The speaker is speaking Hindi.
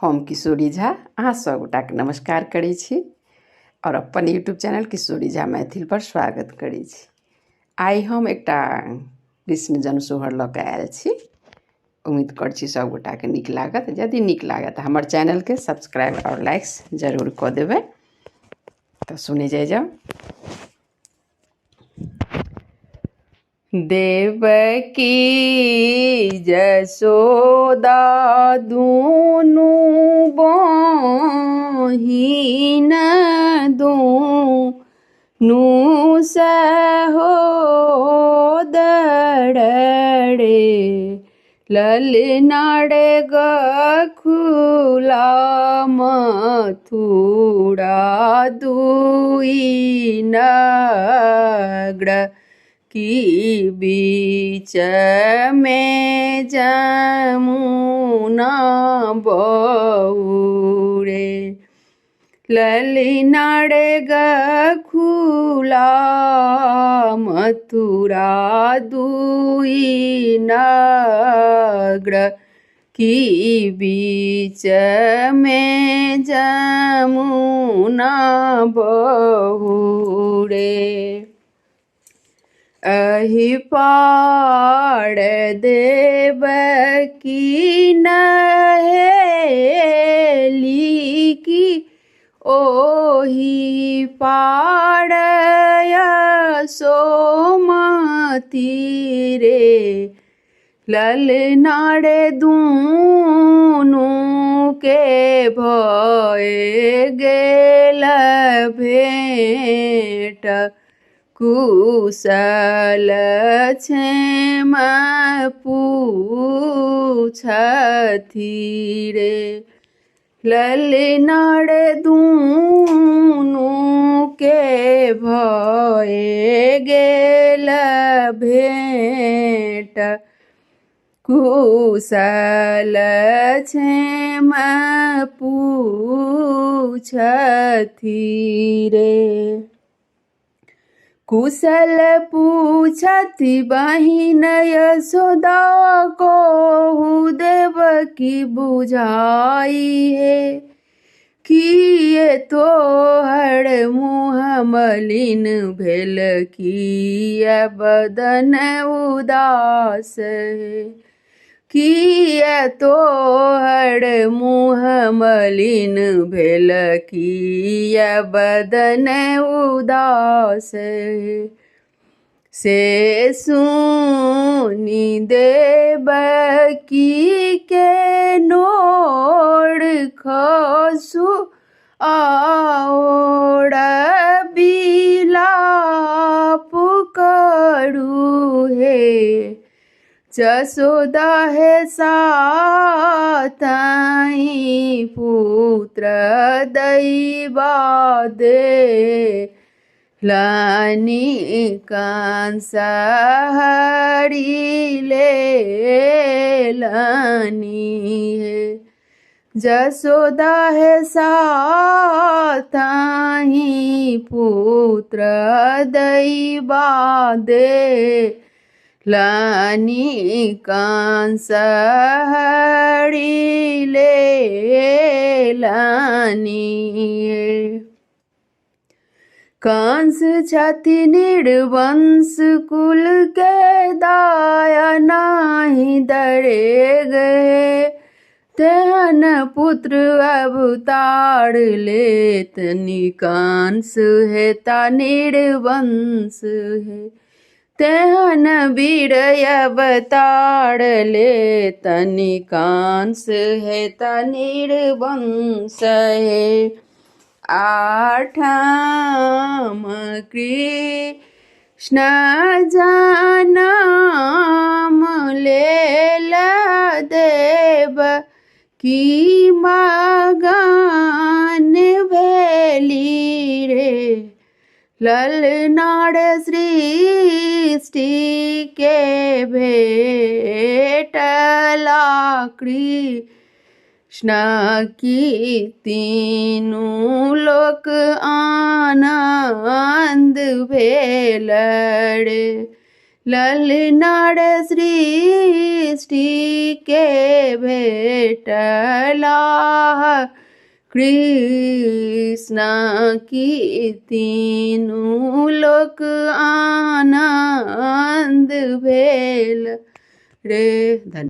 हम किशोरी झा अहाँ सबगोटाके नमस्कार करै छी और अपन यूट्यूब चैनल किशोरी झा मैथिल पर स्वागत करै छी। आइ हम एकटा कृष्ण जन्म सोहर लऽ कऽ आयल छी। उम्मीद करै छी सबगोटाके नीक लागत। यदि नीक लागत तऽ हमर चैनलके सब्सक्राइब और लाइक्स जरूर कऽ देबै। तऽ सुने जाओ। देवकी जसोदा दुनू बहिन दुनू सहोदरे ललनाड़ गखुला मथुरा दुई नगड़ की बीच में जमुना बहुरे ललनाड़ गखुला मथुरा दुई नगड़ की बीच में जमुना बहुरे अहि पार देवकी नहेली की ओहि पार यशोमती रे ललनाड़ दुनू के भय गेल भेंट कुशल क्षेम पूछथि रे ललनाड़ दुनू के भय गेल भेंट कुशल क्षेम पूछथि रे कुशल पूछति बहिन यशोदा कहु देवकी बुझाई है किए तोहर मुँह मलिन भेल किए बदन उदास है किए तोहर मुँह मलिन भेल किए बदन उदास से सुनी देवकी के नोर खसु आओर बिलाप करू हे जसोदा है साथी पुत्र दैवा दे लानी कंस हरि ले लानी है जसोदा है साथी पुत्र दैवा दे लानी कंस हरि ले लानी कंस छति निर्वंश कुल के दाया नाही डरे गए तेहन पुत्र अवतार लेत निकांस है ता निर्वंश है तेहन वीर अवतार ले तनिकांस है ता निर्वंश है आठम कृष्ण जनम लेल देव की मगन भेली रे ललनाड़ सृष्टि के भेटला कृष्ण की तीनू लोक आनंद भेल रे ललनार सृष्टि के भेटला कृष्ण की तीनू लोक आनंद भेल रे।